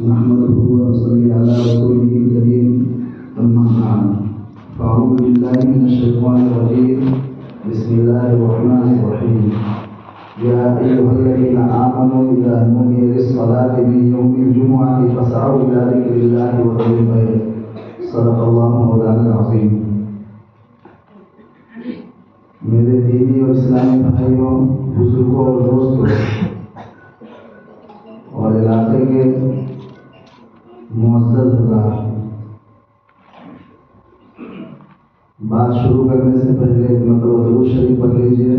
نحمده ونصلي على رسوله الكريم أما بعد فأعوذ بالله من الشيطان الرجيم بسم الله الرحمن الرحيم يا أيها الذين آمنوا إذا نودي للصلاة من يوم الجمعة فاسعوا إلى ذكر الله وذروا البيع صدق الله مولانا العظيم. میرے دینی اور اسلامی بھائیوں، بزرگوں اور دوستوں اور علاقے کے معزز حضرات، بات شروع کرنے سے پہلے ایک مرتبہ درود شریف پڑھ لیجیے.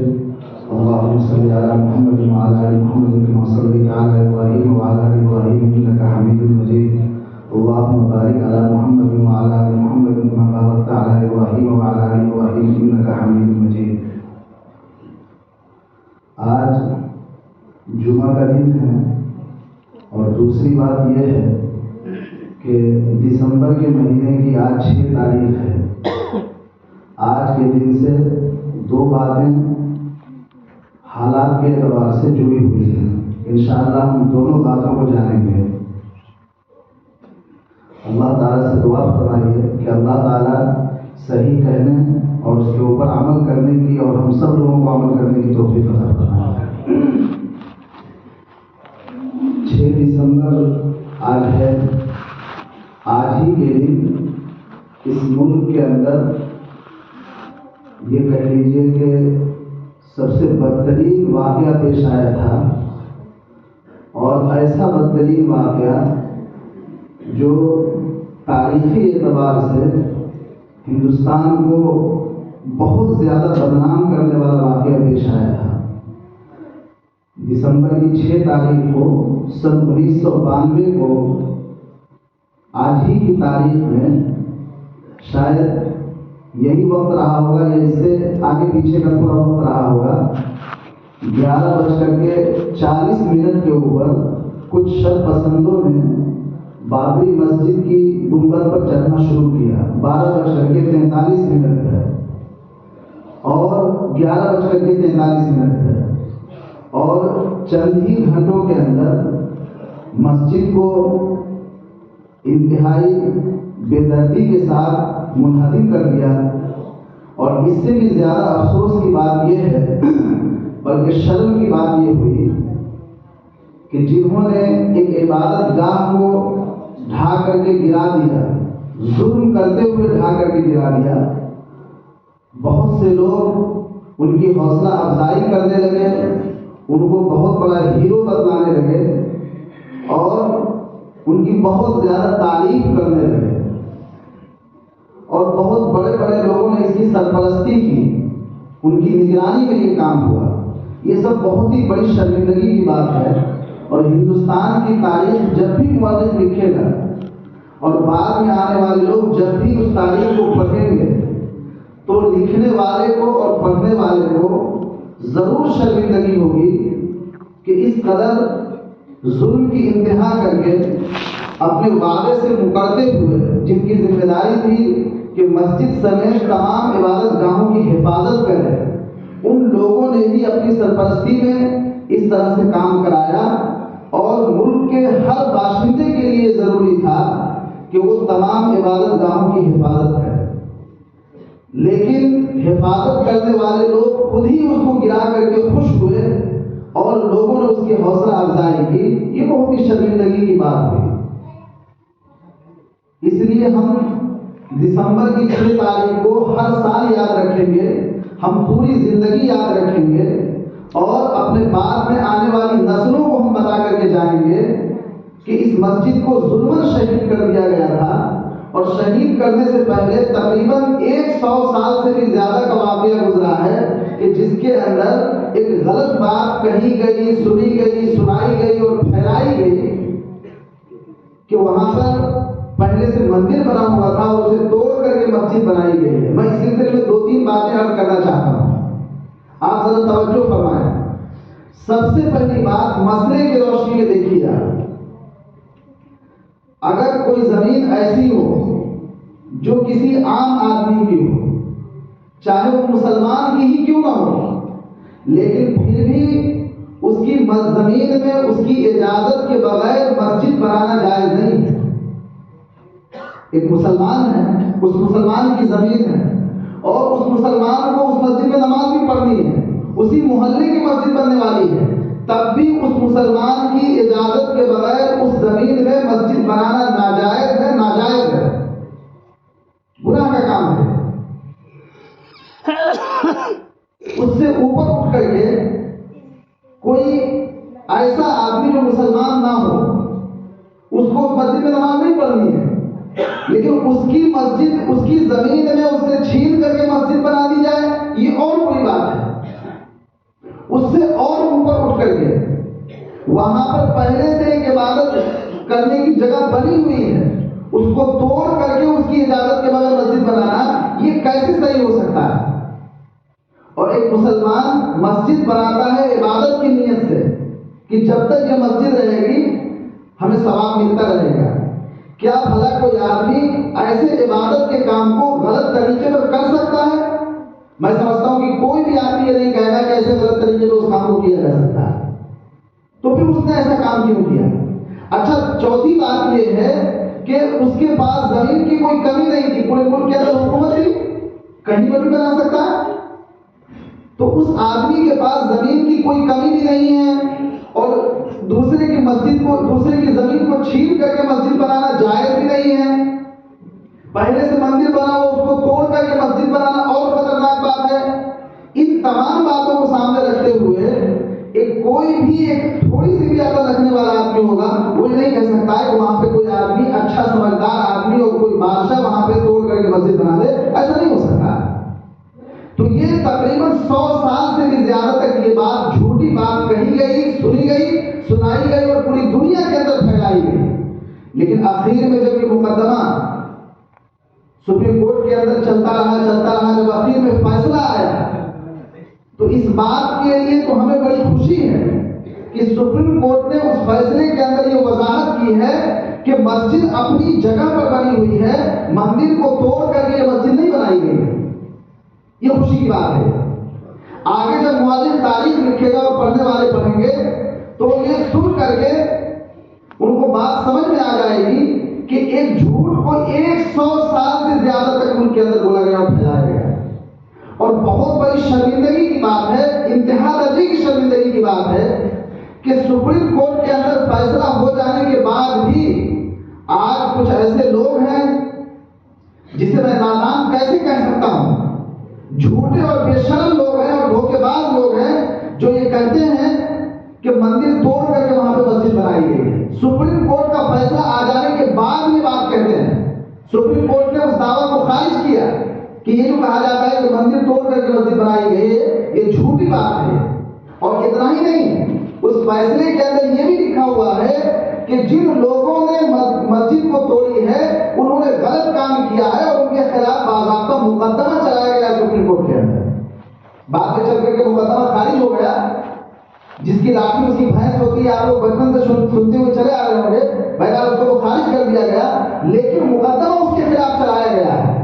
اللهم صل على محمد وعلى ال محمد كما صليت على ابراهيم وعلى ال ابراهيم انك حميد مجيد. اللهم بارك على محمد وعلى ال محمد كما باركت على ابراهيم وعلى ال ابراهيم انك حميد مجيد. آج جمعہ کا دن ہے اور دوسری بات یہ ہے کہ دسمبر کے مہینے کی آج 6 تاریخ ہے. آج کے دن سے دو باتیں حالات کے اعتبار سے جڑی ہوئی ہیں. انشاءاللہ ہم دونوں باتوں کو جانیں گے. اللہ تعالیٰ سے دعا فرمائیے کہ اللہ تعالیٰ صحیح کہنے اور اس کے اوپر عمل کرنے کی اور ہم سب لوگوں کو عمل کرنے کی توفیق عطا فرمائے. 6 دسمبر آج ہے. آج ہی کے دن اس ملک کے اندر یہ کہہ لیجیے کہ سب سے بدترین واقعہ پیش آیا تھا، اور ایسا بدترین واقعہ جو تاریخی اعتبار سے ہندوستان کو بہت زیادہ بدنام کرنے والا واقعہ پیش آیا تھا. دسمبر کی 6 تاریخ کو سن 1992 کو آج ہی کی تاریخ میں شاید یہی وقت رہا ہوگا یا اس سے آگے پیچھے کا تھوڑا وقت رہا ہوگا. 11:40 کے اوپر کچھ شر پسندوں نے بابری مسجد کی گنبد پر چڑھنا شروع کیا. 12:43 ہے اور 11:43 ہے اور چند ہی گھنٹوں کے اندر مسجد کو انتہائی بے دردی کے ساتھ منہدم کر دیا. اور اس سے بھی زیادہ افسوس کی بات یہ ہے، بلکہ شرم کی بات یہ ہوئی کہ جنہوں نے ایک عبادت گاہ کو ڈھا کر کے گرا دیا، ظلم کرتے ہوئے ڈھا کر کے گرا دیا، بہت سے لوگ ان کی حوصلہ افزائی کرنے لگے، ان کو بہت بڑا ہیرو بتلانے لگے اور ان کی بہت زیادہ تعریف کرنے لگے، اور بہت بڑے بڑے لوگوں نے اس کی سرپرستی کی. ان کی نگرانی میں یہ کام ہوا. یہ سب بہت ہی بڑی شرمندگی کی بات ہے. اور ہندوستان کی تاریخ جب بھی مؤرخ لکھے گا اور بعد میں آنے والے لوگ جب بھی اس تاریخ کو پڑھیں گے تو لکھنے والے کو اور پڑھنے والے کو ضرور شرمندگی ہوگی کہ اس قدر ظلم کی انتہا کر کے اپنے وعدے سے مکرتے ہوئے، جن کی ذمہ داری تھی کہ مسجد سمیت تمام عبادت گاہوں کی حفاظت کرے، ان لوگوں نے ہی اپنی سرپرستی میں اس طرح سے کام کرایا. اور ملک کے ہر باشندے کے لیے ضروری تھا کہ وہ تمام عبادت گاہوں کی حفاظت کرے، لیکن حفاظت کرنے والے لوگ خود ہی اس کو گرا کر کے خوش ہوئے اور لوگوں نے اس کی حوصلہ افزائی کی. یہ بہت ہی شرمندگی کی بات ہوئی. اس لیے ہم دسمبر کی 6 تاریخ کو ہر سال یاد رکھیں گے، ہم پوری زندگی یاد رکھیں گے، اور اپنے بعد میں آنے والی نسلوں کو ہم بتا کر کے جائیں گے کہ اس مسجد کو ظلماً شہید کر دیا گیا تھا. اور شہید کرنے سے پہلے تقریباً 100 سال سے بھی زیادہ کا واقعہ گزرا ہے کہ جس کے اندر ایک غلط بات کہی گئی، سنی گئی، سنائی گئی اور پھیلائی گئی کہ وہاں پر پہلے سے مندر بنا ہوا تھا اور اسے توڑ کر کے مسجد بنائی گئی ہے. میں اس سلسلے میں 2-3 باتیں عرض کرنا چاہتا ہوں، آپ ذرا توجہ فرمائیں. سب سے پہلی بات مسئلے کی روشنی میں دیکھیے. اگر کوئی زمین ایسی ہو جو کسی عام آدمی کی ہو، چاہے وہ مسلمان کی ہی کیوں نہ ہو، لیکن پھر بھی اس کی زمین میں اس کی اجازت کے بغیر مسجد بنانا جائز نہیں ایک مسلمان ہے، اس مسلمان کی زمین ہے اور اس مسلمان کو اس مسجد میں نماز بھی پڑھنی ہے، اسی محلے کی مسجد بننے والی ہے، تب بھی اس مسلمان کی اجازت کے بغیر اس زمین میں مسجد بنانا ناجائز ہے، ناجائز ہے، گناہ کا کام ہے۔ اس سے اوپر اٹھ کر کے کوئی ایسا آدمی جو مسلمان نہ ہو، اس کو اس مسجد میں نماز نہیں پڑھنی ہے، لیکن اس کی مسجد، اس کی زمین میں اس سے چھین کر کے مسجد بنا دی جائے، یہ اور بری بات ہے۔ اس سے اور اوپر اٹھ کر کے وہاں پر پہلے سے ایک عبادت کرنے کی جگہ بنی ہوئی ہے، اس کو توڑ کر کے اس کی اجازت کے بغیر مسجد بنانا، یہ کیسے صحیح ہو سکتا ہے؟ اور ایک مسلمان مسجد بناتا ہے عبادت کی نیت سے کہ جب تک یہ مسجد رہے گی ہمیں ثواب ملتا رہے گا۔ کیا بھلا کوئی آدمی ایسے عبادت کے کام کو غلط طریقے پر کر سکتا ہے؟ میں سمجھتا ہوں کہ کوئی بھی آدمی یہ نہیں کہے گا کہ ایسے غلط طریقے سے اس کام کو کیا جا سکتا ہے، تو پھر اس نے ایسا کام کیوں کیا؟ اچھا، چوتھی بات یہ ہے کہ اس کے پاس زمین کی کوئی کمی نہیں تھی، پورے ملک کے اندر حکومت تھی، کہیں پر بھی بنا سکتا ہے، تو اس آدمی کے پاس زمین کی کوئی کمی بھی نہیں ہے اور دوسرے کی مسجد کو، دوسرے کی زمین کو چھین کر کے مسجد بنانا جائز بھی نہیں ہے۔ پہلے سے مندر بنا ہو اس کو توڑ کر کے مسجد بنانا اور خطرناک بات ہے۔ ان تمام باتوں کو سامنے رکھتے ہوئے کوئی بھی ایک تھوڑی سی بھی عقل رکھنے والا آدمی ہوگا، وہ یہ نہیں کہہ سکتا ہے کہ وہاں پہ کوئی آدمی اچھا سمجھدار آدمی اور کوئی بادشاہ وہاں پہ توڑ کر کے مسجد بنا دے، ایسا نہیں ہو سکتا۔ تو یہ تقریباً 100 سال سے بھی زیادہ تک یہ بات، جھوٹی بات کہی گئی، سنی گئی، سنائی گئی اور پوری دنیا کے اندر پھیلائی گئی، لیکن آخر میں جب یہ مقدمہ سپریم کورٹ کے اندر چلتا رہا، جب آخر میں فیصلہ آیا تو اس بات کے لیے تو ہمیں بڑی خوشی ہے کہ سپریم کورٹ نے اس فیصلے کے اندر یہ وضاحت کی ہے کہ مسجد اپنی جگہ پر بنی ہوئی ہے، مندر کو توڑ کر کے یہ مسجد نہیں بنائی گئی ہے۔ یہ خوشی کی بات ہے۔ آگے جب مؤلف تاریخ لکھے گا اور پڑھنے والے پڑھیں گے تو یہ سن کر کے ان کو بات سمجھ میں آ جائے گی کہ ایک جھوٹ کو 100 سال سے زیادہ تک ملک کے اندر بولا گیا اور پھیلایا گیا، اور بہت بڑی شرمندگی کی بات ہے، انتہا درجے کی شرمندگی کی بات ہے کہ سپریم کورٹ کے اندر فیصلہ ہو جانے کے بعد بھی آج کچھ ایسے لوگ ہیں جسے میں نادان کیسے کہہ سکتا ہوں، جھوٹے اور بے شرم لوگ ہیں اور دھوکے باز لوگ ہیں جو یہ کہتے ہیں کہ مندر توڑ کر کے وہاں پہ مسجد بنائی گئی ہے۔ سپریم کورٹ کا فیصلہ آ جانے کے بعد یہ بات کہتے ہیں۔ سپریم کورٹ نے اس دعویٰ کو خارج کیا کہ یہ جو کہا جاتا ہے کہ مندر توڑ کر کے مسجد بنائی گئی ہے، یہ جھوٹی بات ہے۔ اور اتنا ہی نہیں، اس فیصلے کے اندر یہ بھی لکھا ہوا ہے کہ جن لوگوں نے مسجد کو توڑی ہے انہوں نے غلط کام کیا ہے اور ان کے خلاف باضابطہ مقدمہ چلایا گیا سپریم کورٹ کے اندر۔ بعد میں چل کر کے مقدمہ خارج ہو گیا، جس کی لاٹھی اس کی بھینس ہوتی ہے، آپ لوگ بچپن سے سنتے ہوئے چلے آ رہے ہوں گے، بہرحال اس کو خارج کر دیا گیا، لیکن مقدمہ اس کے خلاف چلایا گیا ہے۔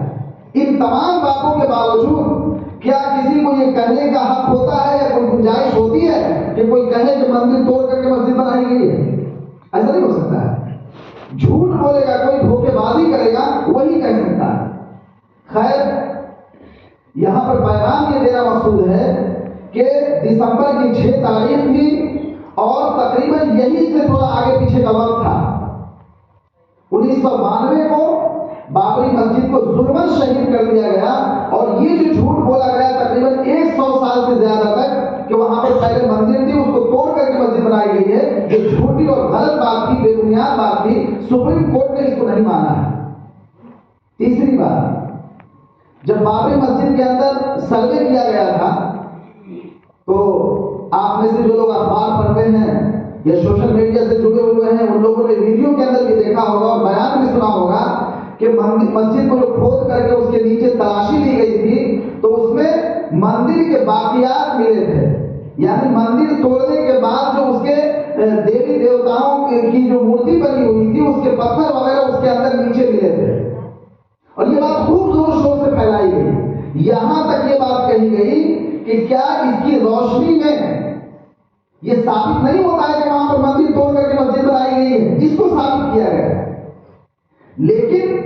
ان تمام باتوں کے باوجود کیا کسی کو یہ کہنے کا حق ہوتا ہے یا کوئی گنجائش ہوتی ہے کہ کوئی کہے کہ مندر توڑ کر کے مسجد بنائی گئی ہے؟ ایسا نہیں ہو سکتا ہے۔ جھوٹ بولے گا کوئی، دھوکے بازی کرے گا، وہی کہہ سکتا ہے۔ خیر، یہاں پر پیغام یہ دینا مقصود ہے کہ دسمبر کی 6 تاریخ تھی اور تقریباً یہی سے تھوڑا آگے پیچھے کا وقت تھا۔ 1992 کو بابری مسجد کو ظلماً شہید کر دیا گیا، اور یہ جو جھوٹ بولا گیا تقریباً 100 سال سے زیادہ تک کہ وہاں پر پہلے مندر تھی، اس کو توڑ کر کے مسجد بنائی گئی ہے، یہ جھوٹی اور غلط بات تھی، بے بنیاد بات تھی، سپریم کورٹ نے اس کو نہیں مانا ہے۔ تیسری بات، جب بابری مسجد کے اندر سروے کیا گیا تھا تو آپ میں سے جو لوگ اخبار پڑھتے ہیں یا سوشل میڈیا سے جڑے ہوئے ہیں ان لوگوں نے ویڈیو کے اندر بھی دیکھا ہوگا اور بیان بھی سنا ہوگا کہ مسجد کو جو کھود کر کے اس کے نیچے تلاشی لی گئی تھی تو اس میں مندر کے باقیات ملے تھے، یعنی مندر توڑنے کے بعد جو اس کے دیوی دیوتاؤں کی جو مورتی بنی ہوئی تھی اس کے پتھر وغیرہ اس کے اندر نیچے ملے تھے، اور یہ بات خوب زور شور سے پھیلائی گئی۔ یہاں تک یہ بات کہی گئی کہ کیا اس کی روشنی میں یہ ثابت نہیں ہوتا ہے کہ وہاں پر مندر توڑ کر کے مسجد بنائی گئی ہے، اس کو ثابت کیا گیا، لیکن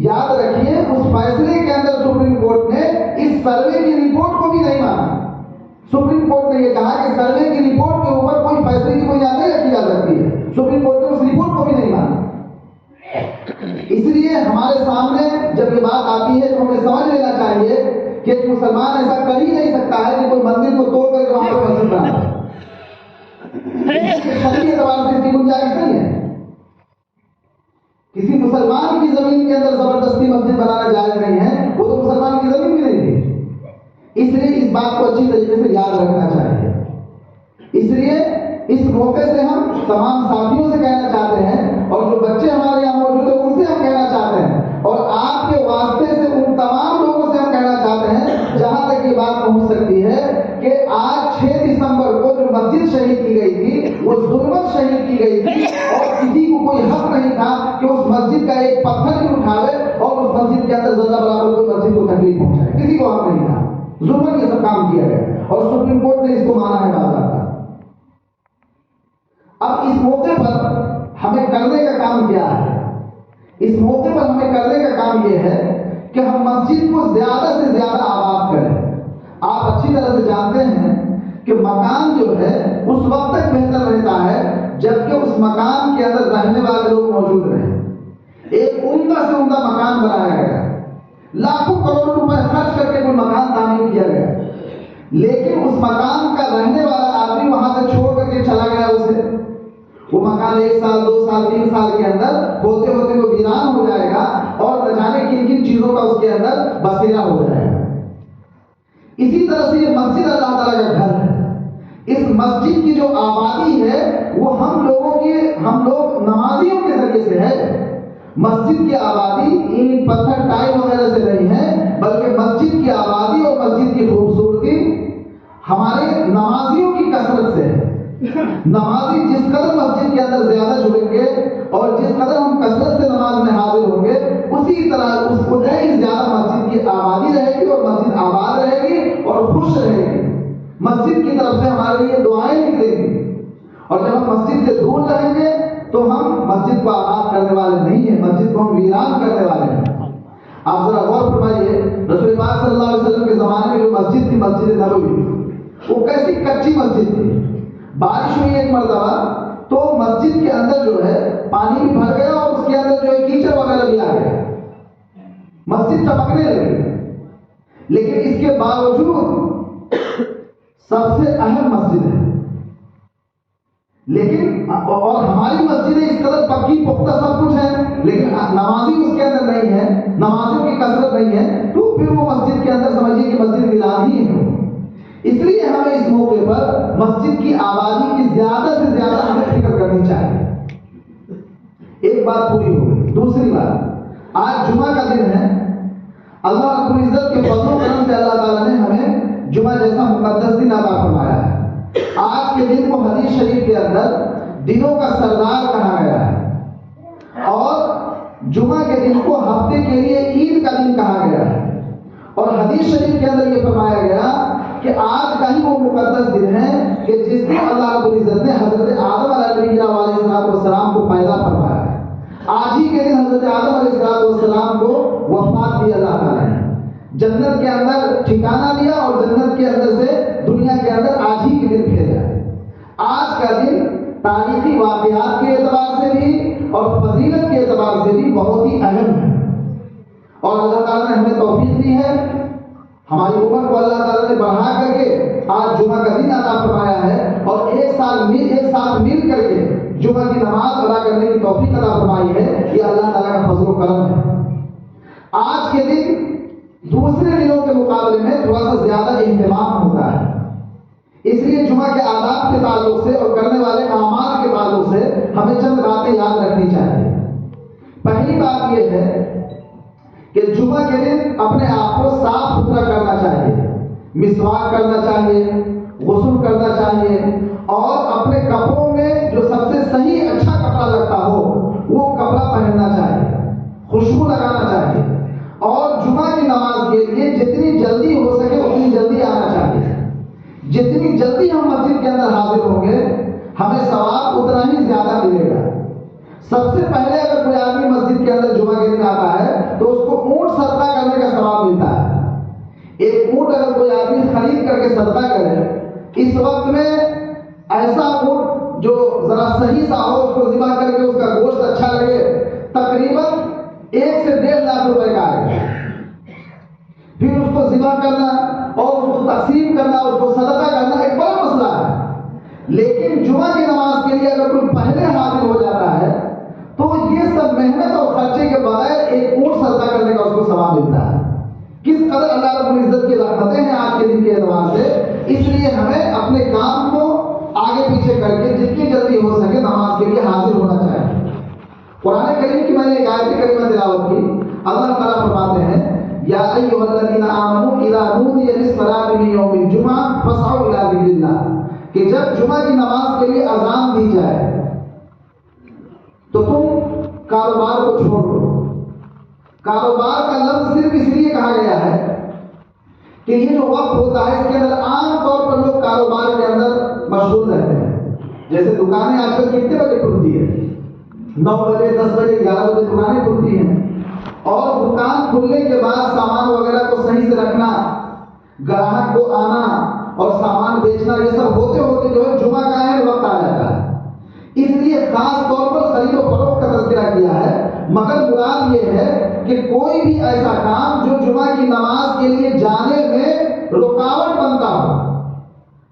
یاد رکھیے اس فیصلے کے اندر سپریم کورٹ نے اس سروے کی رپورٹ کو بھی نہیں مانا. سپریم کورٹ نے یہ کہا کہ سروے کی رپورٹ کے اوپر کوئی فیصلے کی بنیاد نہیں رکھی جا سکتی ہے. سپریم کورٹ نے اس رپورٹ کو بھی نہیں مانا. اس لیے ہمارے سامنے جب یہ بات آتی ہے تو ہمیں سمجھ لینا چاہیے کہ ایک مسلمان ایسا کر ہی نہیں سکتا ہے کہ کوئی مندر کو توڑ کر کے وہاں پر مسجد بنا دے. شرعی اعتبار سے اس کی گنجائش نہیں ہے. کسی مسلمان کی زمین کے اندر زبردستی مسجد بنانا جائز نہیں ہے. وہ تو مسلمان کی زمین بھی نہیں تھی. اس لیے اس بات کو اچھی طریقے سے یاد رکھنا چاہیے. اس لیے اس موقع سے ہم تمام ساتھیوں سے کہنا چاہتے ہیں اور جو بچے ہمارے یہاں موجود ہیں ان سے ہم کہنا چاہتے ہیں اور آپ کے واسطے سے ان تمام لوگوں سے ہم کہنا چاہتے ہیں جہاں تک یہ بات پہنچ سکتی ہے کہ آج 6 دسمبر کو جو مسجد شہید کی گئی تھی وہ ظلمت شہید کی گئی تھی اور کسی کو کوئی حق نہیں تھا کہ اس مسجد کا ایک پتھر بھی اٹھاوے اور اس مسجد کے اندر ذرہ برابر کوئی مسجد کو تکلیف پہنچائے. کسی کو حق نہیں تھا. ظلمت یہ سب کام کیا گیا اور سپریم کورٹ نے اس کو مانا ہے باضابطہ. اب اس موقع پر ہمیں کرنے کا کام کیا ہے؟ اس موقع پر ہمیں کرنے کا کام یہ ہے کہ ہم مسجد کو زیادہ سے زیادہ آباد کریں. آپ اچھی طرح سے جانتے ہیں کہ مکان جو ہے اس وقت تک بہتر رہتا ہے جبکہ اس مکان کے اندر رہنے والے لوگ موجود رہیں. ایک عمدہ سے عمدہ مکان بنایا گیا, لاکھوں کروڑ روپے خرچ کر کے کوئی مکان تعمیر کیا گیا, لیکن اس مکان کا رہنے والا آدمی وہاں سے چھوڑ کر کے چلا گیا. اسے وہ مکان 1 سال 2 سال 3 سال کے اندر ہوتے ہوتے وہ ویران ہو جائے گا اور نہ جانے کن کن چیزوں کا اس کے اندر بسیرا ہو جائے گا. اسی طرح سے یہ مسجد اللہ تعالیٰ کا گھر ہے. اس مسجد کی جو آبادی ہے وہ ہم لوگ نمازیوں کے ذریعے سے ہے. مسجد کی آبادی اینٹ پتھر ٹائل وغیرہ سے نہیں ہے بلکہ مسجد کی آبادی اور مسجد کی خوبصورتی ہمارے نمازیوں کی کثرت سے ہے. نمازی جس قدر مسجد کے اندر زیادہ جڑیں گے اور جس قدر ہم کثرت سے نماز میں حاضر ہوں گے اسی طرح اس کو زیادہ مسجد کی آبادی رہے گی اور مسجد آباد رہے گی اور خوش رہے گی. مسجد کی طرف سے ہمارے لیے دعائیں نکلیں گی اور جب ہم مسجد سے دور رہیں گے تو ہم مسجد کو آباد کرنے والے نہیں ہیں, مسجد کو ہم ویران کرنے والے ہیں. آپ ذرا غور فرمائیے رسول پاک صلی اللہ علیہ وسلم کے زمانے میں جو مسجد تھی مسجد نبوی وہ کیسی کچی مسجد تھی. بارش ہوئی ایک مرتبہ تو مسجد کے اندر جو ہے پانی بھی بھر گیا اور اس کے اندر جو ہے کیچڑ وغیرہ بھی آ گیا, مسجد ٹپکنے لگی. لیکن اس کے باوجود سب سے اہم مسجد ہے. لیکن اور ہماری مسجدیں اس قدر پکی پختہ سب کچھ ہے لیکن نمازی اس کے اندر نہیں ہے, نمازیوں کی کثرت نہیں ہے تو پھر وہ مسجد کے اندر سمجھیے کہ مسجد ویران ہی ہے. اس لیے ہمیں اس موقع پر مسجد کی آبادی کی زیادہ سے زیادہ ہمیں فکر کرنی چاہیے. ایک بات پوری ہو گئی. دوسری بات, آج جمعہ کا دن ہے. اللہ رب العزت کے فضل و کرم سے اللہ تعالیٰ نے ہمیں جمعہ جیسا مقدس دن عطا فرمایا ہے. آج کے دن کو حدیث شریف کے اندر دنوں کا سردار کہا گیا ہے اور جمعہ کے دن کو ہفتے کے لیے عید کا دن کہا گیا ہے. اور حدیث شریف کے اندر یہ فرمایا گیا کہ آج کا ہی وہ مقدس دن ہے کہ جس دن اللہ رب العزت نے حضرت آدم علیہ السلام کو پیدا فرمایا ہے. آج ہی کے دن حضرت آدم علیہ السلام کو وفات دی اللہ تعالیٰ نے, جنت کے اندر ٹھکانہ دیا اور جنت کے اندر سے دنیا کے اندر آج ہی کے دن بھیجا ہے. آج کا دن تاریخی واقعات کے اعتبار سے بھی اور فضیلت کے اعتبار سے بھی بہت ہی اہم ہے اور اللہ تعالیٰ نے ہمیں توفیق دی ہے. ہماری عمر کو اللہ تعالیٰ نے بڑھا کر کے آج جمعہ کا دن عطا فرمایا ہے اور ایک ساتھ مل کر کے جمعہ کی نماز ادا کرنے کی توفیق عطا فرمائی ہے. یہ اللہ تعالیٰ کا فضل و کرم ہے. آج کے دن دوسرے دنوں کے مقابلے میں تھوڑا سا زیادہ اہتمام ہوتا ہے. اس لیے جمعہ کے آداب کے تعلق سے اور کرنے والے اعمال کے تعلق سے ہمیں چند باتیں یاد رکھنی چاہیے. پہلی بات یہ ہے کہ جمعہ کے دن اپنے آپ کو صاف ستھرا کرنا چاہیے, مسواک کرنا چاہیے, غسل کرنا چاہیے اور اپنے کپڑوں میں جو سب سے صحیح اچھا کپڑا لگتا ہو وہ کپڑا پہننا چاہیے, خوشبو لگانا چاہیے اور جمعہ کی نماز کے لیے جتنی جلدی ہو سکے اتنی جلدی آنا چاہیے. جتنی جلدی ہم مسجد کے اندر حاضر ہوں گے ہمیں ثواب اتنا ہی زیادہ ملے گا. سب سے پہلے اگر کوئی آدمی مسجد کے اندر جمعہ کے دن آتا ہے تو اس کو اونٹ صدقہ کرنے کا ثواب ملتا ہے. ایک اونٹ اگر کوئی آدمی خرید کر کے صدقہ کرے، اس وقت میں ایسا اونٹ جو ذرا صحیح سا ہو، اس کو ذبح کر کے اس کا گوشت اچھا لگے، تقریباً 1 سے 1.5 لاکھ روپے کا آئے گا. پھر اس کو ذبح کرنا اور اس کو تقسیم کرنا، اس کو صدقہ کرنا ایک بڑا مسئلہ ہے. لیکن جمعہ کی نماز کے لیے اگر کوئی پہلے حاضر ہو جاتا ہے تو یہ سب محنت اور خرچے کے بغیر ایک اونٹ صدقہ کرنے کا اس کو ثواب ملتا ہے. کس قدر اللہ رب العزت کی رحمتیں ہیں آج کے دن کے اعتبار سے. اس لیے ہمیں اپنے کام کو آگے پیچھے کر کے جتنی جلدی ہو سکے نماز کے لیے حاضر ہونا چاہیے. قرآن کریم کی میں نے ایک آیت کریمہ تلاوت کی. اللہ تعالیٰ فرماتے ہیں یا ایھا الذین آمنوا اذا نودی للصلاۃ من یوم الجمعہ فاسعوا الی ذکر اللہ، کہ جب جمعہ کی نماز کے لیے اذان دی جائے تو تم کاروبار کو چھوڑ دو. کاروبار کا لفظ صرف اس لیے کہا گیا ہے کہ یہ جو وقت ہوتا ہے اس کے اندر عام طور پر لوگ کاروبار کے اندر مشغول رہتے ہیں. جیسے دکانیں آج کل کتنے بجے کھلتی ہے؟ 9 بجے 10 بجے 11 بجے دکانیں کھلتی ہیں. اور دکان کھلنے کے بعد سامان وغیرہ کو صحیح سے رکھنا، گراہک کو آنا اور سامان بیچنا، یہ سب ہوتے ہوتے جو ہے جمعہ کا اہم وقت آ جاتا ہے. اس لیے خاص طور پر خرید و فروخت کا تذکرہ کیا ہے. مگر مراد یہ ہے کہ کوئی بھی ایسا کام جو جمعہ کی نماز کے لیے جانے میں رکاوٹ بنتا ہو،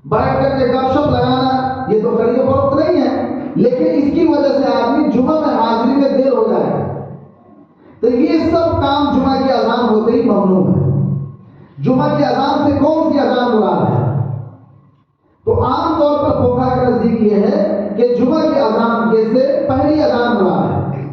بیٹھ کر کے گپ شپ لگانا، یہ تو خرید و فروخت نہیں ہے، لیکن اس کی وجہ سے آدمی جمعہ میں حاضری میں دیر ہو جائے تو یہ سب کام جمعہ کی اذان ہوتے ہی ممنوع ہے. جمعہ کی اذان سے کون سی اذان مراد ہے؟ تو عام طور پر فقہا کا نزدیک یہ ہے کہ جمعہ کی اذان کے سے پہلی اذان مراد ہے.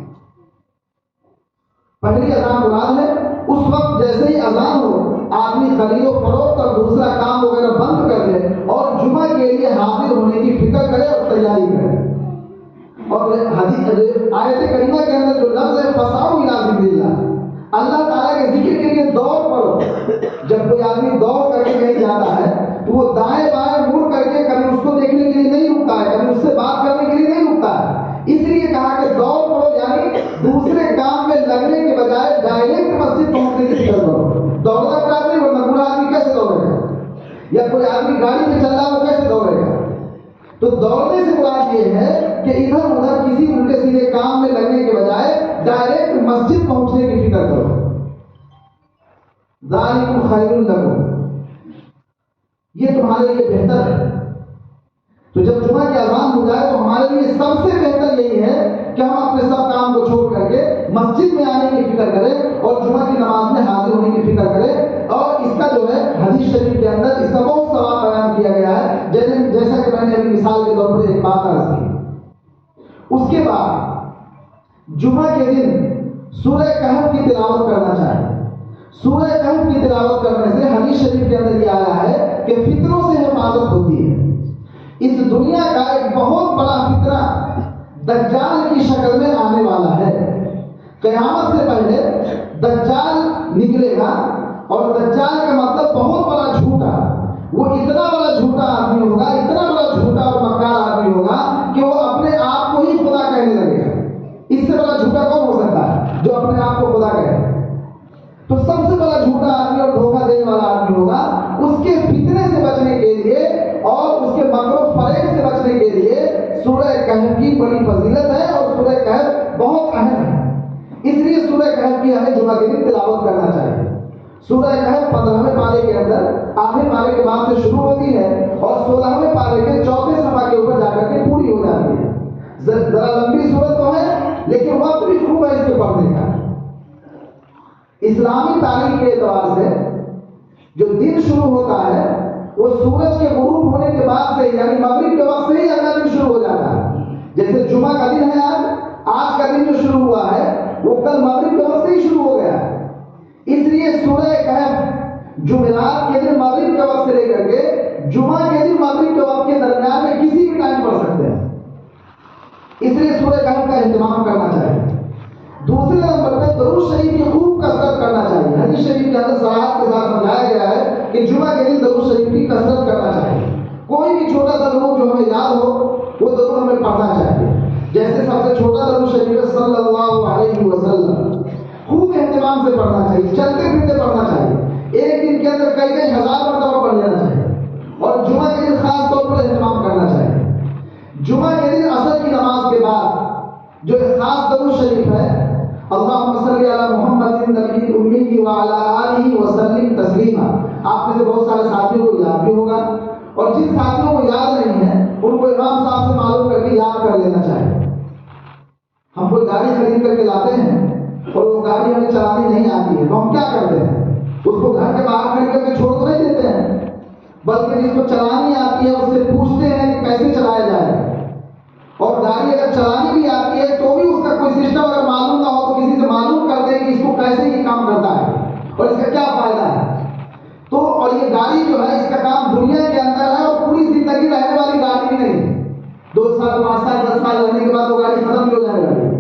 پہلی اذان مراد ہے. اس وقت جیسے ہی اذان ہو آدمی خرید و فروخت اور دوسرا کام وغیرہ بند کر دے اور جمعہ کے لیے حاضر ہونے کی فکر کرے اور تیاری کرے. اور آیت کریمہ کے اندر جو لفظ ہے فسعوا الی ذکر اللہ، اللہ تعالیٰ کے ذکر کے لیے دوڑ پڑو. جب کوئی آدمی دوڑ کر کے کہیں جاتا ہے تو وہ دائیں بائیں مڑ کر کے کبھی اس کو دیکھنے کے لیے نہیں رکتا ہے، کبھی اس سے بات کرنے کے لیے نہیں رکتا ہے. اس لیے کہا کہ دوڑ پڑو، یعنی دوسرے کام میں لگنے کے بجائے ڈائریکٹ مسجد پہنچنے کی فکر کرو. دوڑنا پڑا نہیں، ورنہ بوڑھا آدمی کیسے دوڑے گا؟ یا کوئی آدمی گاڑی پہ چل رہا ہے وہ کیسے دوڑے گا؟ تو دوڑنے سے مراد یہ ہے کہ ادھر ادھر کسی الٹے سیدھے کام میں لگنے کے بجائے ڈائریکٹ مسجد پہنچنے کی فکر کرو. ذالکم خیر لکم، یہ تمہارے لیے بہتر ہے. تو جب جمعہ کی اذان ہو جائے تو ہمارے لیے سب سے بہتر یہی ہے کہ ہم اپنے سب کام کو چھوڑ کر کے مسجد میں آنے کی فکر کریں اور جمعہ کی نماز میں حاضر ہونے کی فکر کریں. اور اس کا جو ہے حدیث شریف کے اندر اس کا بہت ثواب بیان کیا گیا ہے. جیسا کہ میں نے ابھی مثال کے طور پر ایک بات عرض کی. اس کے بعد جمعہ کے دن سورہ کہف کی تلاوت کرنا چاہیے. سورہ کہف کی تلاوت کرنے سے حدیث شریف کے اندر یہ آیا ہے کہ فتنوں سے حفاظت ہوتی ہے. اس دنیا کا ایک بہت بڑا فتنہ دجال کی شکل میں آنے والا ہے. قیامت سے پہلے دجال نکلے گا اور دجال کا مطلب بہت بڑا جھوٹا. وہ اتنا بڑا جھوٹا آدمی ہوگا، اتنا بڑا جھوٹا اور مکار آدمی ہوگا کہ وہ اپنے آپ کو ہی خدا کہنے لگے گا. اس سے بڑا جھوٹا کون ہو سکتا ہے جو اپنے آپ کو خدا کہے؟ تو سب سے بڑا جھوٹا آدمی اور دھوکہ دینے والا آدمی ہوگا. اس کے فتنے سے بچنے کے لیے اور اس کے مکر و فریب سے بچنے کے لیے سورہ کہف کی بڑی فضیلت ہے اور سورہ کہف بہت اہم ہے. اس لیے سورہ کہف کی ہمیں جمعہ کے دن تلاوت کرنا چاہیے. سورہ کہف 15ویں پارے کے اندر آخری پارے کے بعد سے شروع ہوتی ہے اور 16ویں پارے کے 4تھے صفحہ کے اوپر جا کر کے پوری ہو جاتی ہے. ذرا لمبی صورت تو ہے لیکن وقت بھی خوب ہے اس کے پڑھنے کا. اسلامی تاریخ کے اعتبار سے جو دن شروع ہوتا ہے وہ سورج کے غروب ہونے کے بعد سے یعنی مغرب کے وقت سے ہی اگلا دن شروع ہو جاتا ہے. جیسے جمعہ کا دن ہے آج کا دن جو شروع ہوا ہے وہ کل مغرب کے وقت سے ہی شروع ہو گیا ہے. اس لیے سورہ کہف جمعرات کے دن مغرب کے وقت سے لے کر کے جمعہ کے دن مغرب کے وقت کے درمیان میں کسی بھی ٹائم پڑھ سکتے ہیں. اس لیے سورہ کہف کا اہتمام کرنا چاہیے. دوسرے نمبر پہ درود شریف کی خوب کثرت کرنا چاہیے. حدیث شریف کے اندر صراحت کے ساتھ سمجھایا گیا ہے کہ جمعہ کے دن درود شریف کی کثرت کرنا چاہیے. کوئی بھی چھوٹا سا درود جو ہمیں یاد ہو وہ درود ہمیں پڑھنا چاہیے. جیسے سب سے چھوٹا درود شریف صلی اللہ علیہ وسلم کئی ہزار مرتبہ پڑھ لینا چاہیے، اور جمعہ کے دن خاص طور پر اہتمام کرنا چاہیے۔ جمعہ کے دن عصر کی نماز کے بعد جو ایک خاص درود شریف ہے، اللہم صلی علی محمد النبی الامی وعلی آلہ وسلم تسلیما، آپ میں سے بہت سارے ساتھیوں کو یاد بھی ہوگا، اور جن ساتھیوں کو یاد نہیں ہے ان کو امام صاحب سے معلوم کر کے یاد کر لینا چاہیے۔ ہم کوئی گاڑی خرید کر کے لاتے ہیں اور وہ گاڑی ہمیں چلانی نہیں آتی ہے تو ہم کیا کرتے ہیں؟ اس کو گھر کے باہر کھڑی کر کے چھوڑ تو نہیں دیتے ہیں، بلکہ جس کو چلانی آتی ہے اس سے پوچھتے ہیں کہ کیسے چلایا جائے، اور گاڑی اگر چلانی بھی آتی ہے تو بھی اس کا کوئی سسٹم اگر معلوم نہ ہو تو کسی سے معلوم کر دیں کہ اس کو کیسے یہ کام کرتا ہے اور اس کا کیا فائدہ ہے۔ تو اور یہ گاڑی جو ہے اس کا کام دنیا کے اندر ہے اور پوری زندگی رہنے والی گاڑی بھی نہیں، 2 سال 5 سال 10 سال رہنے کے بعد وہ گاڑی ختم بھی ہو جانے والی ہے،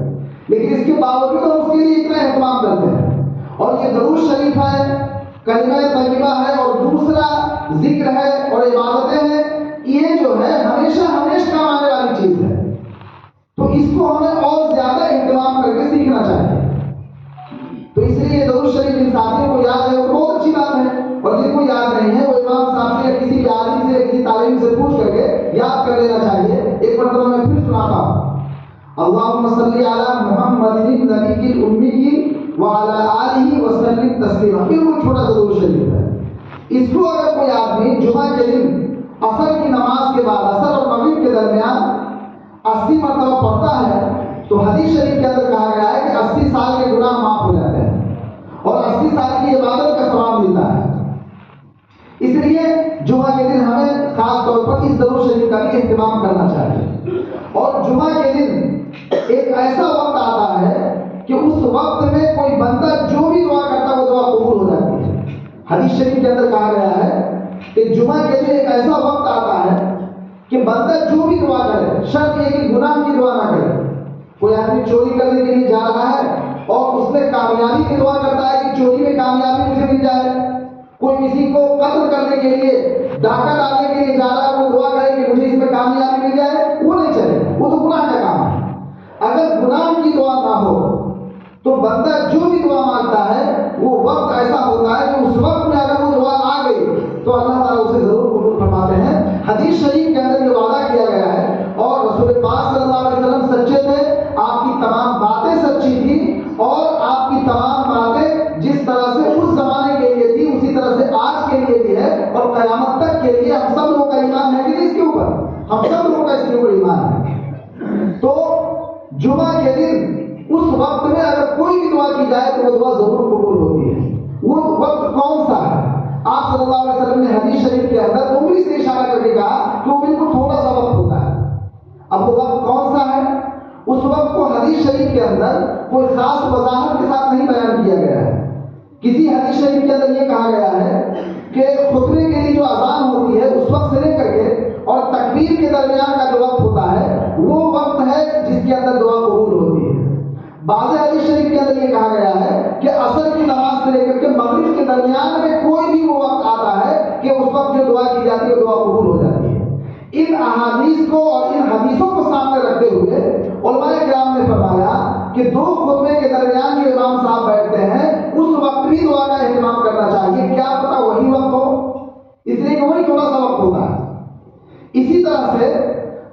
لیکن اس کے باوجود ہم اس کے لیے اتنا اہتمام کرتے ہیں۔ اور یہ درود شریف ہے، کلمہ طیبہ ہے، اور دوسرا ذکر ہے اور عبادتیں ہیں، یہ جو ہے ہمیشہ ہمیشہ کام آنے والی چیز ہے، تو اس کو ہمیں اور زیادہ اہتمام کر کے سیکھنا چاہیے۔ تو اس لیے درود شریف جن ساتھیوں کو یاد ہے وہ بہت اچھی بات ہے، اور جن کو یاد نہیں ہے وہ امام صاحب سے یا کسی بھی عالم سے یا کسی تعلیم سے پوچھ کر کے یاد کر لینا چاہیے۔ ایک مرتبہ میں پھر سناتا ہوں، اللہم صلی علی محمد النبی الامی وعلی آلہ وسلم تسلیما، بالکل چھوٹا سا درود شریف ہے۔ اس کو اگر کوئی آدمی جمعہ کے دن عصر کی نماز کے بعد، عصر اور مغرب کے درمیان 80 مرتبہ پڑھتا ہے تو حدیث شریف کے اندر کہا گیا ہے کہ 80 سال کے گناہ معاف ہو جاتے ہیں اور 80 سال کی عبادت کا ثواب ملتا ہے۔ اس لیے جمعہ کے دن ہمیں خاص طور پر اس درود شریف کا بھی اہتمام کرنا چاہیے۔ اور جمعہ کے دن ایک ایسا وقت آتا ہے کہ اس وقت میں کوئی بندہ جو بھی دعا کرتا ہے وہ دعا قبول ہو جاتی ہے۔ حدیث شریف کے اندر کہا گیا ہے کہ جمعہ کے دن ایک ایسا وقت آتا ہے کہ بندہ جو بھی دعا کرے، شرط یہ کہ گناہ کی دعا نہ کرے۔ کوئی آدمی چوری کرنے کے لیے جا رہا ہے اور اس میں کامیابی کی دعا کرتا ہے کہ چوری میں کامیابی مجھے مل جائے، کوئی کسی کو قتل کرنے کے لیے، ڈاکہ ڈالنے کے لیے جا رہا ہے، وہ دعا کرے کہ مجھے اس میں کامیابی مل جائے، وہ نہیں چلے، وہ تو گناہ کا کام ہے۔ اگر گناہ کی دعا نہ ہو تو بندہ جو بھی دعا مانگتا ہے وہ وقت ایسا ہوتا ہے کہ اس وقت میں اگر وہ دعا آ گئی تو اللہ تعالیٰ اسے ضرور قبول فرماتے ہیں۔ حدیث شریف کے اندر یہ وعدہ کیا گیا ہے، اور رسول پاک صلی اللہ علیہ وسلم سچے تھے، آپ کی تمام باتیں سچی تھی، اور آپ کی تمام باتیں جس طرح سے اس زمانے کے لیے تھی اسی طرح سے آج کے لیے بھی ہے، اور قیامت تک کے لیے ہم سب لوگوں کا ایمان ہے کہ اس کے اوپر ہم سب لوگوں کا اس کے اوپر ایمان ہے۔ تو جمعہ کے دن اس وقت میں اگر کوئی بھی دعا کی جائے تو وہ دعا ضرور قبول ہوتی ہے۔ وہ وقت کون سا ہے؟ آپ صلی اللہ علیہ وسلم نے حدیث شریف کے اندر انگلی سے اشارہ کر کے کہا کہ وہ بالکل تھوڑا سا وقت ہوتا ہے۔ اب وہ وقت کون سا ہے؟ اس وقت کو حدیث شریف کے اندر کوئی خاص وضاحت کے ساتھ نہیں بیان کیا گیا ہے۔ کسی حدیث شریف کے اندر یہ کہا گیا ہے کہ خطبے کے لیے جو اذان ہوتی ہے اس وقت سے لے کر کے اور تکبیر کے درمیان کا جو وقت ہوتا ہے وہ وقت ہے جس کے اندر دعا قبول ہوتی ہے۔ بعض حدیث شریف کے اندر یہ کہا گیا ہے کہ عصر کی نماز سے لے کر کے مغرب کے درمیان میں کوئی بھی وہ وقت آتا ہے کہ اس وقت جو دعا کی جاتی ہے دعا قبول ہو جاتی ہے۔ ان احادیث کو اور ان حدیثوں کو سامنے رکھتے ہوئے علماء کرام نے فرمایا کہ 2 خطبے کے درمیان جو امام صاحب بیٹھتے ہیں اس وقت بھی دعا کا اہتمام کرنا چاہیے، کیا پتہ وہی وقت ہو، اس لیے کہ وہی تھوڑا سا وقت ہوتا ہے۔ اسی طرح سے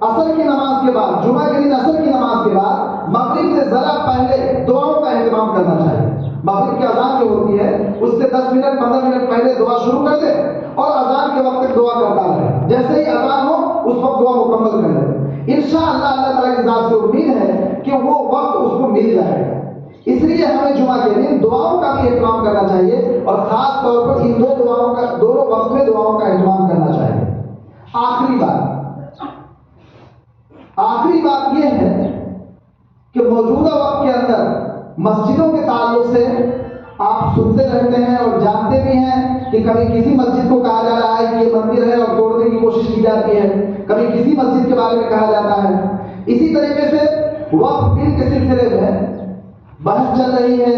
عصر کی نماز کے بعد، جمعہ کے دن عصر کی نماز کے بعد مغرب سے ذرا پہلے دعاؤں کا اہتمام کرنا چاہیے۔ مغرب کی اذان جو ہوتی ہے اس سے 10 منٹ 15 منٹ پہلے دعا شروع کر دے اور اذان کے وقت تک دعا کرتا رہے، جیسے ہی اذان ہو اس وقت دعا مکمل کر لے۔ انشاءاللہ اللہ تعالیٰ کی ذات سے امید ہے کہ وہ وقت اس کو مل جائے گا۔ اس لیے ہمیں جمعہ کے دن دعاؤں کا بھی اہتمام کرنا چاہیے، اور خاص طور پر ان دونوں وقت میں دعاؤں کا اہتمام کرنا چاہیے۔ آخری بات یہ ہے کہ موجودہ وقت کے اندر مسجدوں کے تعلق سے آپ سنتے رہتے ہیں اور جانتے بھی ہیں کہ کبھی کسی مسجد کو کہا جا رہا ہے کہ یہ مندر ہے اور توڑنے کی کوشش کی جاتی ہے، کبھی کسی مسجد کے بارے میں کہا جاتا ہے۔ اسی طریقے سے وقف بل کے سلسلے میں بحث چل رہی ہے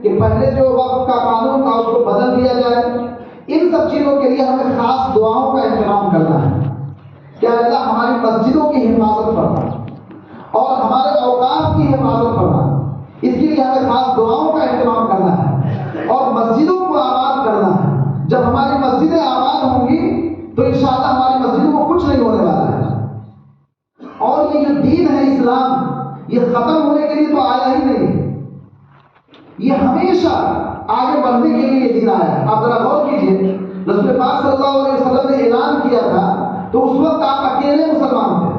کہ پہلے جو وقف کا قانون تھا اس کو بدل دیا جائے۔ ان سب چیزوں کے لیے ہمیں خاص دعاؤں کا اہتمام کرنا ہے کہ اللہ ہماری مسجدوں کی حفاظت فرما اور ہمارے اوقاف کی حفاظت فرما، اس کے لیے ہمیں خاص دعاؤں کا اہتمام کرنا ہے اور مسجدوں کو آباد کرنا ہے۔ جب ہماری مسجد تو انشاءاللہ ہماری مسجدوں کو کچھ نہیں ہونے والا ہے. اور یہ جو دین ہے اسلام، یہ ختم ہونے کے لیے تو آیا ہی نہیں، یہ ہمیشہ آگے بڑھنے کے لیے یہ دین آیا ہے. آپ ذرا غور کیجیے، رسول پاک صلی اللہ علیہ وسلم نے اعلان کیا تھا تو اس وقت آپ اکیلے مسلمان تھے،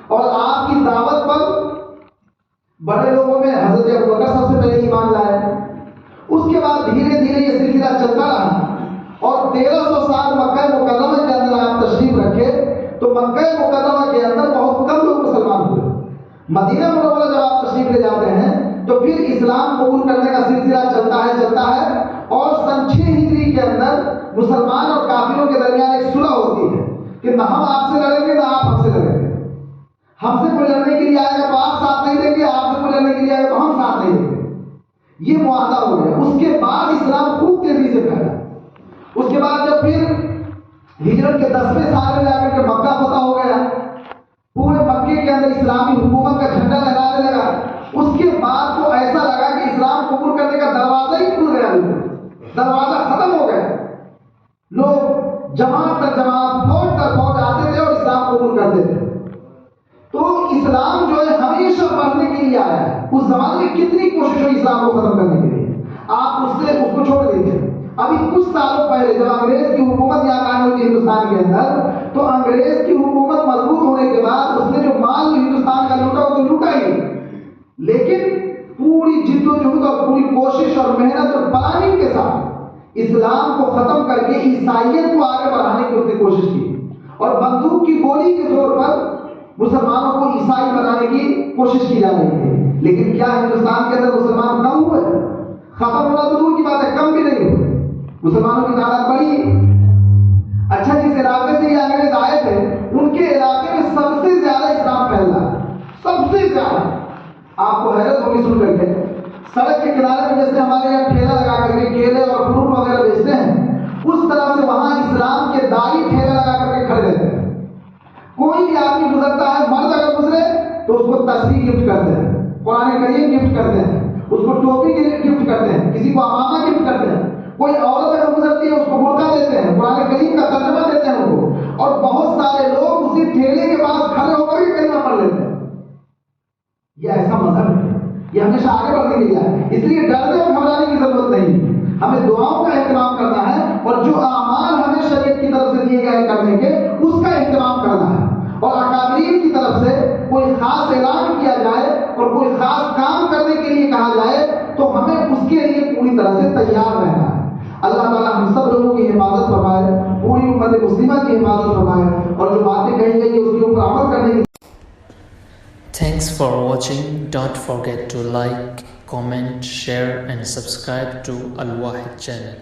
اور آپ کی دعوت پر بڑے لوگوں میں حضرت ابوبکر سب سے پہلے ایمان لائے. اس کے بعد دھیرے دھیرے یہ سلسلہ چلتا رہا، اور 1300 سال مکہ مکرمہ کے اندر آپ تشریف رکھے تو مکہ مکرمہ کے اندر بہت کم لوگ مسلمان ہوئے. مدینہ منورہ جب آپ تشریف لے جاتے ہیں تو پھر اسلام قبول کرنے کا سلسلہ چلتا ہے، اور سن 6 ہجری کے اندر مسلمان اور کافروں کے درمیان ایک صلح ہوتی ہے کہ نہ ہم آپ سے لڑیں گے نہ آپ ہم سے لڑیں گے. ہم سے کوئی لڑنے کے لیے آئے گا تو آپ ساتھ نہیں دیں گے، آپ سے کوئی لڑنے کے لیے آئے گا تو ہم ساتھ نہیں دیں گے. یہ معاہدہ ہو گیا. اس کے بعد اسلام خوب تیزی سے پھیلا. اس کے بعد جب پھر ہجرت کے 10ویں سال میں جا کر کے مکہ فتح ہو گیا، پورے مکے کے اندر اسلامی حکومت کا جھنڈا لہرانے لگا. اس کے بعد تو ایسا لگا کہ اسلام قبول کرنے کا دروازہ ہی کھل گیا، دروازہ ختم ہو گیا. لوگ جماعت تک جماعت، فوج تک فوج آتے تھے اور اسلام قبول کرتے تھے. تو اسلام جو ہے ہمیشہ بڑھنے کے لیے آیا ہے. اس زمانے میں کتنی کوشش ہوئی اسلام کو ختم کرنے کے لیے، آپ اس کو چھوڑ دیجیے. ابھی کچھ سالوں پہلے جب انگریز کی حکومت یہاں قائم ہوئی تھی ہندوستان کے اندر، تو انگریز کی حکومت مضبوط ہونے کے بعد اس نے جو مال ہندوستان کا لوٹا وہ تو لوٹا ہی، لیکن پوری جد و جہد اور پوری کوشش اور محنت اور پلاننگ کے ساتھ اسلام کو ختم کر کے عیسائیت کو آگے بڑھانے کی اس نے کوشش کی، اور بندوق کی گولی کے زور پر مسلمانوں کو عیسائی بنانے کی کوشش کی جا رہی تھی. لیکن کیا ہندوستان کے اندر مسلمان کم ہوئے؟ ختم ہونا تو دور کی بات ہے، کم بھی نہیں ہوئے. مسلمانوں کی تعداد بڑھی. اچھا، جس علاقے سے یہ انگریز آئے تھے ان کے علاقے میں سب سے زیادہ اسلام پھیل رہا ہے، سب سے زیادہ. آپ کو حیرت ہوگی سن کر کے، سڑک کے کنارے میں جیسے ہمارے یہاں ٹھیلا لگا کر کے کیلے اور فروٹ وغیرہ بیچتے ہیں، اس طرح سے وہاں اسلام کے دائی ٹھیلا لگا کر کے کھڑے رہتے ہیں. کوئی بھی آدمی گزرتا ہے، مرد اگر گزرے تو اس کو تصویر گفٹ کرتے ہیں، قرآن کریم گفٹ کرتے ہیں، اس کو ٹوپی گفٹ کرتے ہیں، کسی کو امامہ گفٹ کرتے ہیں. کوئی عورت اگر گزرتی ہے اس کو برقع دیتے ہیں، قرآن کریم کا ترجمہ دیتے ہیں ان کو، اور بہت سارے لوگ اسی ٹھیلے کے پاس کھڑے ہو کر کے کلمہ پڑھ لیتے ہیں. یہ ایسا مذہب ہے، یہ ہمیشہ آگے بڑھنے کے لیے ہے. اس لیے ڈرنے اور گھبرانے کی ضرورت نہیں. ہمیں دعاؤں کا اہتمام کرنا ہے، اور جو اعمال ہمیں شریعت کی طرف سے دیے گئے کرنے کے اس کا اہتمام کرنا ہے. اور اکابرین کی طرف سے کوئی خاص اعلان کیا جائے اور کوئی خاص کام کرنے کے لیے کہا جائے تو ہمیں اس کے لیے پوری طرح سے تیار رہنا ہے. اللہ تعالیٰ ہم سب لوگوں کی حفاظت فرمائے، پوری امت مسلمہ کی حفاظت فرمائے، اور جو باتیں کہی گئی اس کے اوپر عمل کرنے کی. Thanks for watching. Don't forget to like, comment, share and subscribe to Al Wahid channel.